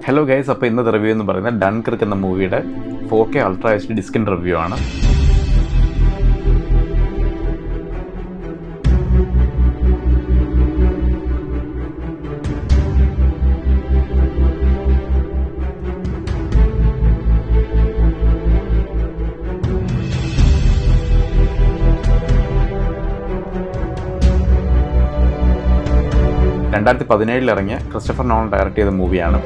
Hello guys, അപ്പോൾ ഇന്നത്തെ review എന്ന് പറയുന്നത് ഡൺകർക്ക് എന്ന മൂവിയുടെ 4K അൾട്രാ HD ഡിസ്കിൻ്റെ റിവ്യൂ ആണ്. ഇറങ്ങിയ ക്രിസ്റ്റഫർ നോളൻ ഡയറക്റ്റ് ചെയ്ത മൂവിയാണ്.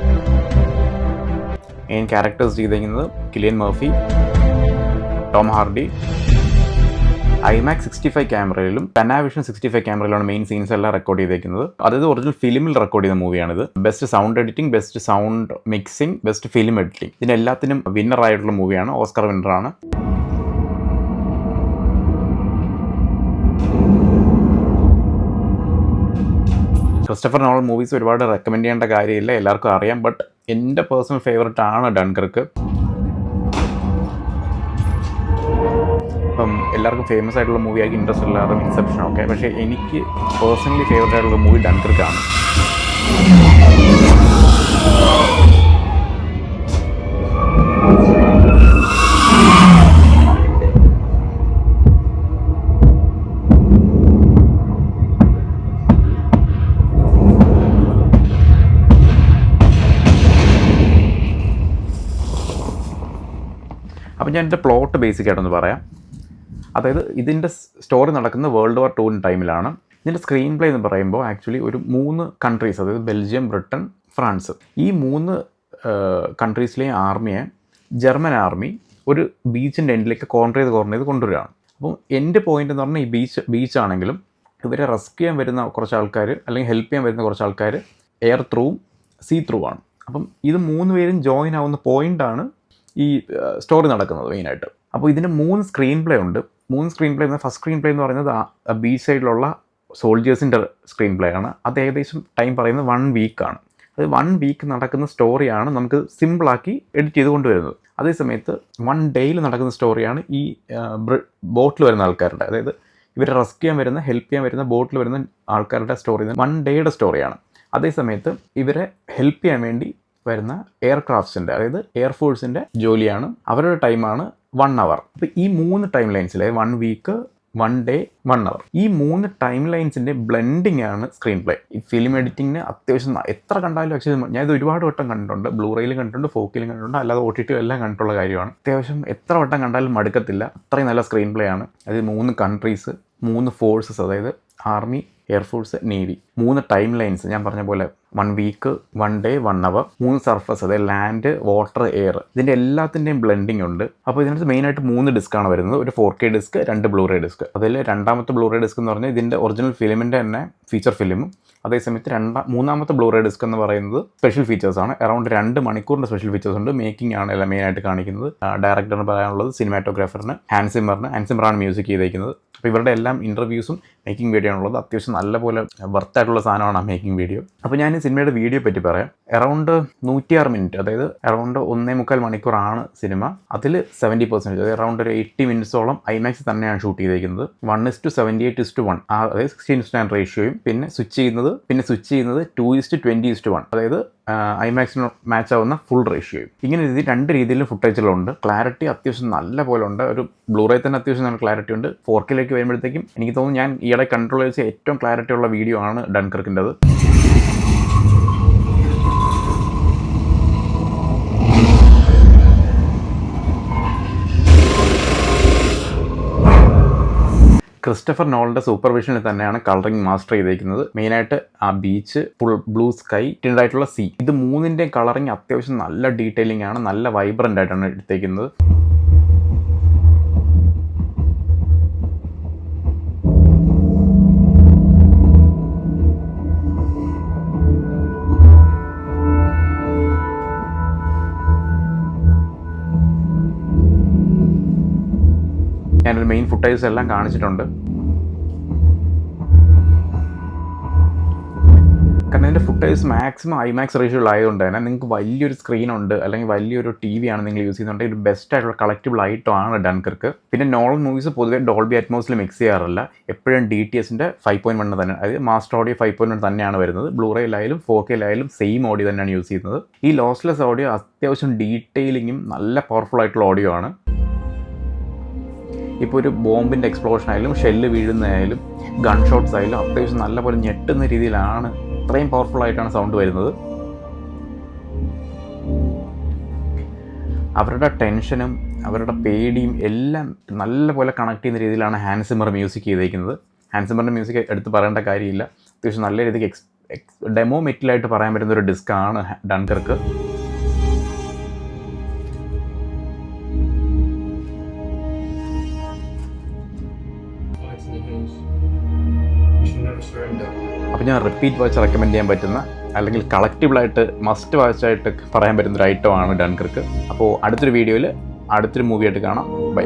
മെയിൻ ക്യാരക്ടേഴ്സ് ചെയ്തിരിക്കുന്നത് Cillian Murphy, Tom Hardy. IMAX 65 ക്യാമറയിലും Panavision 65 ക്യാമറയിലാണ് മെയിൻ സീൻസ് എല്ലാം റെക്കോർഡ് ചെയ്തിരിക്കുന്നത്. അതായത് ഒറിജിനൽ ഫിലിമിൽ റെക്കോർഡ് ചെയ്ത മൂവിയാണിത്. Best sound editing, best sound mixing, best film editing, ഇതിനെല്ലാത്തിനും വിന്നറായിട്ടുള്ള മൂവിയാണ്. ഓസ്കർ വിന്നറാണ്. ക്രിസ്റ്റഫർ നോളൻ മൂവീസ് ഒരുപാട് റെക്കമെൻഡ് ചെയ്യേണ്ട കാര്യമില്ല, എല്ലാവർക്കും അറിയാം. ബട്ട് എൻ്റെ പേഴ്സണൽ ഫേവററ്റ് ആണ് ഡൺകർക്ക്. ഇപ്പം എല്ലാവർക്കും ഫേമസ് ആയിട്ടുള്ള മൂവി ആയിരിക്കും ഇൻട്രസ്റ്റെല്ലാറും ഇൻസെപ്ഷനും ഒക്കെ. പക്ഷേ എനിക്ക് പേഴ്സണലി ഫേവററ്റ് ആയിട്ടുള്ള മൂവി ഡൺകർക്കാണ്. അപ്പോൾ ഞാൻ എൻ്റെ പ്ലോട്ട് ബേസിക് ആയിട്ടൊന്ന് പറയാം. അതായത് ഇതിൻ്റെ സ്റ്റോറി നടക്കുന്നത് World War II ടൈമിലാണ്. ഇതിൻ്റെ സ്ക്രീൻ പ്ലേ എന്ന് പറയുമ്പോൾ ആക്ച്വലി ഒരു 3 കൺട്രീസ്, അതായത് ബെൽജിയം, ബ്രിട്ടൻ, ഫ്രാൻസ്, ഈ 3 കൺട്രീസിലെയും ആർമിയെ ജർമ്മൻ ആർമി ഒരു ബീച്ചിൻ്റെ എൻഡിലേക്ക് കോർണർ ചെയ്ത് കൊണ്ടുവരികയാണ്. അപ്പം എൻ്റെ പോയിൻ്റ് എന്ന് പറഞ്ഞാൽ ഈ ബീച്ചാണെങ്കിലും ഇവരെ റെസ്ക്യൂ ചെയ്യാൻ വരുന്ന കുറച്ച് ആൾക്കാർ, അല്ലെങ്കിൽ ഹെൽപ്പ് ചെയ്യാൻ വരുന്ന കുറച്ച് ആൾക്കാർ എയർ ത്രൂവും സീ ത്രൂ ആണ്. അപ്പം ഇത് 3 പേരും ജോയിൻ ആവുന്ന പോയിൻ്റാണ് ഈ സ്റ്റോറി നടക്കുന്നത് മെയിനായിട്ട്. അപ്പോൾ ഇതിന് 3 സ്ക്രീൻ പ്ലേ ഉണ്ട്. 3 സ്ക്രീൻ പ്ലേ എന്ന ഫസ്റ്റ് സ്ക്രീൻ പ്ലേ എന്ന് പറയുന്നത് ബീച്ച് സൈഡിലുള്ള സോൾജേഴ്സിൻ്റെ സ്ക്രീൻ പ്ലേ ആണ്. അത് ഏകദേശം ടൈം പറയുന്നത് 1 വീക്കാണ്. അത് 1 വീക്ക് നടക്കുന്ന സ്റ്റോറിയാണ് നമുക്ക് സിമ്പിളാക്കി എഡിറ്റ് ചെയ്ത് കൊണ്ടുവരുന്നത്. അതേസമയത്ത് 1 ഡേയിൽ നടക്കുന്ന സ്റ്റോറിയാണ് ഈ ബോട്ടിൽ വരുന്ന ആൾക്കാരുടെ, അതായത് ഇവരെ റെസ്ക്യൂ ചെയ്യാൻ വരുന്ന, ഹെൽപ്പ് ചെയ്യാൻ വരുന്ന ബോട്ടിൽ വരുന്ന ആൾക്കാരുടെ സ്റ്റോറി 1 ഡേയുടെ സ്റ്റോറിയാണ്. അതേസമയത്ത് ഇവരെ ഹെൽപ്പ് ചെയ്യാൻ വേണ്ടി വരുന്ന എയർക്രാഫ്റ്റ്സിൻ്റെ, അതായത് എയർഫോഴ്സിൻ്റെ ജോലിയാണ്, അവരുടെ ടൈമാണ് 1 അവർ. അപ്പോൾ ഈ 3 ടൈം ലൈൻസിൽ 1 വീക്ക്, 1 ഡേ, 1 അവർ, ഈ 3 ടൈം ലൈൻസിൻ്റെ ബ്ലെൻഡിങ് ആണ് സ്ക്രീൻ പ്ലേ. ഈ ഫിലിം എഡിറ്റിങ്ങിന് അത്യാവശ്യം എത്ര കണ്ടാലും ആക്ച്വലി ഞാനിത് ഒരുപാട് വട്ടം കണ്ടിട്ടുണ്ട്. ബ്ലൂറേയിലും കണ്ടിട്ടുണ്ട്, 4Kയിലും കണ്ടിട്ടുണ്ട്, അല്ലാതെ OTT എല്ലാം കണ്ടിട്ടുള്ള കാര്യമാണ്. അത്യാവശ്യം എത്ര വട്ടം കണ്ടാലും മടുക്കത്തില്ല, അത്രയും നല്ല സ്ക്രീൻ പ്ലേ ആണ്. അതായത് 3 കൺട്രീസ്, 3 ഫോഴ്സസ്, അതായത് army, air force, navy, 3 time lines, ഞാൻ പറഞ്ഞ പോലെ 1 വീക്ക്, 1 ഡേ, 1 അവർ, 3 സർഫസ്, അതായത് ലാൻഡ്, വാട്ടർ, എയർ, ഇതിൻ്റെ എല്ലാത്തിൻ്റെയും ബ്ലെൻഡിങ് ഉണ്ട്. അപ്പോൾ ഇതിനകത്ത് മെയിനായിട്ട് 3 ഡിസ്ക്കാണ് വരുന്നത്. ഒരു 4K ഡിസ്ക്, 2 ബ്ലൂറേ ഡിസ്ക്. അതിൽ രണ്ടാമത്തെ ബ്ലൂറേ ഡിസ്ക് എന്ന് പറഞ്ഞാൽ ഇതിൻ്റെ ഒറിജിനൽ ഫിലിമിൻ്റെ തന്നെ ഫീച്ചർ ഫിലിമും. അതേസമയത്ത് മൂന്നാമത്തെ ബ്ലൂറേ ഡിസ്ക് എന്ന് പറയുന്നത് സ്പെഷ്യൽ ഫീച്ചേഴ്സാണ്. അറൗണ്ട് 2 മണിക്കൂറിൻ്റെ സ്പെഷ്യൽ ഫീച്ചേഴ്സ് ഉണ്ട്. മേക്കിംഗ് ആണ് എല്ലാം മെയിനായിട്ട് കാണിക്കുന്നത്. ഡയറക്ടറിന് പറയാനുള്ളത്, സിനിമാറ്റോഗ്രാഫറിന് ഹാൻസിമറാണ് മ്യൂസിക് ചെയ്തേക്കുന്നത്. അപ്പോൾ ഇവരുടെ എല്ലാം ഇൻ്റർവ്യൂസും മേക്കിംഗ് വീഡിയോ ആണുള്ളത്. അത്യാവശ്യം നല്ലപോലെ വർത്തായിട്ടുള്ള സാധനമാണ് ആ മേക്കിംഗ് വീഡിയോ. അപ്പോൾ ഞാൻ ഈ സിനിമയുടെ വീഡിയോ പറ്റി പറയാം. അറൗണ്ട് 106 മിനിറ്റ്, അതായത് അറൗണ്ട് 1.25 മണിക്കൂറാണ് സിനിമ. അതിൽ 70%, അതായത് അറൗണ്ട് ഒരു 80 മിനിറ്റ്സോളം IMAX തന്നെയാണ് ഷൂട്ട് ചെയ്തിരിക്കുന്നത്. 1:78:1, അതായത് 16:9 റേഷ്യോയും, പിന്നെ സ്വിച്ച് ചെയ്യുന്നത് 2:20:1, അതായത് IMAXന് മാച്ച് ആവുന്ന ഫുൾ റേഷ്യോയും. ഇങ്ങനെ 2 രീതിയിലും ഫുട്ടേജുകളുണ്ട്. ക്ലാരിറ്റി അത്യാവശ്യം നല്ല പോലെ ഉണ്ട്. ഒരു ബ്ലൂറേ തന്നെ അത്യാവശ്യം നല്ല ക്ലാരിറ്റി ഉണ്ട്. 4Kയിലേക്ക് വരുമ്പോഴത്തേക്കും എനിക്ക് തോന്നുന്നു ഞാൻ ഈയിടെ കൺട്രോൾ ചെയ്ത ഏറ്റവും ക്ലാരിറ്റി ഉള്ള വീഡിയോ ആണ് ഡൺകർക്കിൻ്റെത്. ക്രിസ്റ്റഫർ നോളൻ്റെ സൂപ്പർവിഷനിൽ തന്നെയാണ് കളറിംഗ് മാസ്റ്റർ ചെയ്തിരിക്കുന്നത്. മെയിനായിട്ട് ആ ബീച്ച്, ഫുൾ ബ്ലൂ സ്കൈ, ടിൻഡായിട്ടുള്ള സീ, ഇത് 3ൻ്റെയും കളറിംഗ് അത്യാവശ്യം നല്ല ഡീറ്റെയിലിംഗ് ആണ്, നല്ല വൈബ്രൻ്റ് ആയിട്ടാണ് എടുത്തേക്കുന്നത്. ഞാനൊരു മെയിൻ ഫുട്ടേജസ് എല്ലാം കാണിച്ചിട്ടുണ്ട്. കാരണം അതിൻ്റെ ഫുട്ടേജ് മാക്സിമം ഐമാക്സ് റേഷ്യോയിലായതുകൊണ്ട് തന്നെ നിങ്ങൾക്ക് വലിയൊരു സ്ക്രീനുണ്ട് അല്ലെങ്കിൽ വലിയൊരു TV ആണ് നിങ്ങൾ യൂസ് ചെയ്യുന്നുണ്ടെങ്കിൽ ഒരു ബെസ്റ്റ് ആയിട്ടുള്ള കളക്റ്റബിൾ ഐറ്റം ആണ് ഡൺകർക്ക്. പിന്നെ നോളൻ മൂവീസ് പൊതുവേ ഡോൾബി അറ്റ്മോസിൽ മിക്സ് ചെയ്യാറില്ല, എപ്പോഴും DTSൻ്റെ 5.1 തന്നെ, അതായത് മാസ്റ്റർ ഓഡിയോ 5.1 തന്നെയാണ് വരുന്നത്. ബ്ലൂറേയിലായാലും 4Kയിലായാലും സെയിം ഓഡിയോ തന്നെയാണ് യൂസ് ചെയ്യുന്നത്. ഈ ലോസ്ലെസ് ഓഡിയോ അത്യാവശ്യം ഡീറ്റെയിലിങ്ങും നല്ല പവർഫുൾ ആയിട്ടുള്ള ഓഡിയോ ആണ്. ഇപ്പോൾ ഒരു ബോംബിൻ്റെ എക്സ്പ്ലോഷൻ ആയാലും ഷെല്ല് വീഴുന്നതായാലും ഗൺ ഷോട്ട്സ് ആയാലും അത്യാവശ്യം നല്ലപോലെ ഞെട്ടുന്ന രീതിയിലാണ്, അത്രയും പവർഫുൾ ആയിട്ടാണ് സൗണ്ട് വരുന്നത്. അവരുടെ ടെൻഷനും അവരുടെ പേടിയും എല്ലാം നല്ലപോലെ കണക്ട് ചെയ്യുന്ന രീതിയിലാണ് ഹാൻസ് സിമ്മർ മ്യൂസിക് ചെയ്തേക്കുന്നത്. ഹാൻസ് സിമ്മറിൻ്റെ മ്യൂസിക് എടുത്ത് പറയേണ്ട കാര്യമില്ല, അത്യാവശ്യം നല്ല രീതിക്ക് ഡെമോ മെറ്റലായിട്ട് പറയാൻ പറ്റുന്ന ഒരു ഡിസ്ക്കാണ് ഡൺകർക്ക്. അപ്പോൾ ഞാൻ റിപ്പീറ്റ് വാച്ച് റെക്കമെൻഡ് ചെയ്യാൻ പറ്റുന്ന അല്ലെങ്കിൽ കളക്റ്റബിളായിട്ട് മസ്റ്റ് വാച്ചായിട്ട് പറയാൻ പറ്റുന്ന ഒരു ഐറ്റമാണ് ഡൺകർക്ക്. അപ്പോൾ അടുത്തൊരു വീഡിയോയിൽ അടുത്തൊരു മൂവിയായിട്ട് കാണാം. ബൈ.